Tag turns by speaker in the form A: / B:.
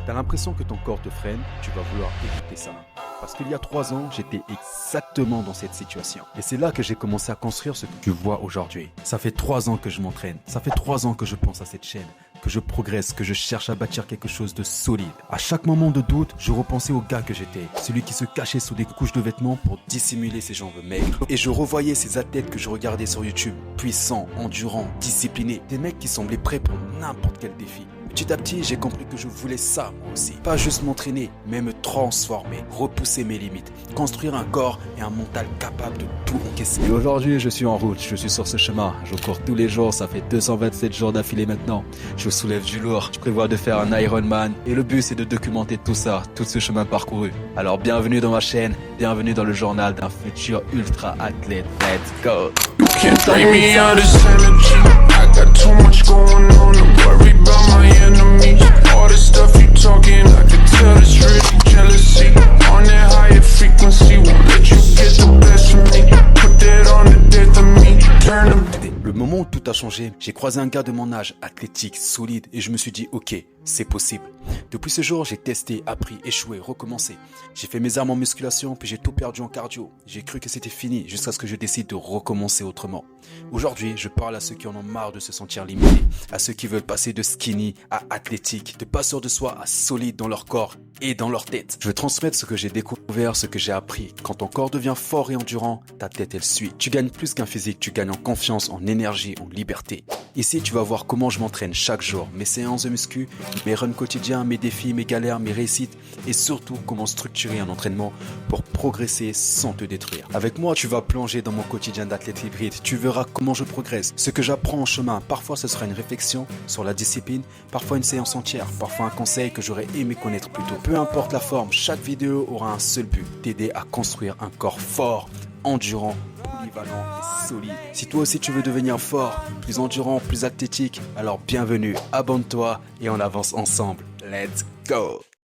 A: T'as l'impression que ton corps te freine, tu vas vouloir éviter ça. Parce qu'il y a 3 ans, j'étais exactement dans cette situation. Et c'est là que j'ai commencé à construire ce que tu vois aujourd'hui. Ça fait 3 ans que je m'entraîne. Ça fait 3 ans que je pense à cette chaîne. Que je progresse, que je cherche à bâtir quelque chose de solide. À chaque moment de doute, je repensais au gars que j'étais. Celui qui se cachait sous des couches de vêtements pour dissimuler ses jambes maigres. Et je revoyais ces athlètes que je regardais sur YouTube. Puissants, endurants, disciplinés. Des mecs qui semblaient prêts pour n'importe quel défi. Petit à petit, j'ai compris que je voulais ça, moi aussi. Pas juste m'entraîner, mais me transformer, repousser mes limites, construire un corps et un mental capable de tout encaisser. Et aujourd'hui, je suis en route, je suis sur ce chemin. Je cours tous les jours, ça fait 227 jours d'affilée maintenant. Je soulève du lourd, je prévois de faire un Ironman. Et le but, c'est de documenter tout ça, tout ce chemin parcouru. Alors, bienvenue dans ma chaîne, bienvenue dans le journal d'un futur ultra athlète. Let's go!
B: Can't drain me of this energy. I got too much going on to worry about my enemies. All the stuff you talking, I can tell it's really jealousy. On that higher frequency, won't let you get the best of me. Put that on the death of me. Turn them.
A: Le moment où tout a changé, j'ai croisé un gars de mon âge, athlétique, solide, et je me suis dit, ok, c'est possible. Depuis ce jour, j'ai testé, appris, échoué, recommencé. J'ai fait mes armes en musculation, puis j'ai tout perdu en cardio. J'ai cru que c'était fini, jusqu'à ce que je décide de recommencer autrement. Aujourd'hui, je parle à ceux qui en ont marre de se sentir limités, à ceux qui veulent passer de skinny à athlétique, de pas sûr de soi à solide dans leur corps et dans leur tête. Je veux transmettre ce que j'ai découvert, ce que j'ai appris. Quand ton corps devient fort et endurant, ta tête elle suit. Tu gagnes plus qu'un physique, tu gagnes en confiance, en énergie, en liberté. Ici, tu vas voir comment je m'entraîne chaque jour, mes séances de muscu, mes runs quotidiens, mes défis, mes galères, mes réussites et surtout comment structurer un entraînement pour progresser sans te détruire. Avec moi, tu vas plonger dans mon quotidien d'athlète hybride. Tu verras comment je progresse, ce que j'apprends en chemin. Parfois, ce sera une réflexion sur la discipline, parfois une séance entière, parfois un conseil que j'aurais aimé connaître plus tôt. Peu importe la forme, chaque vidéo aura un seul but, t'aider à construire un corps fort, endurant, polyvalent et solide. Si toi aussi tu veux devenir fort, plus endurant, plus athlétique, alors bienvenue, abonne-toi et on avance ensemble. Let's go!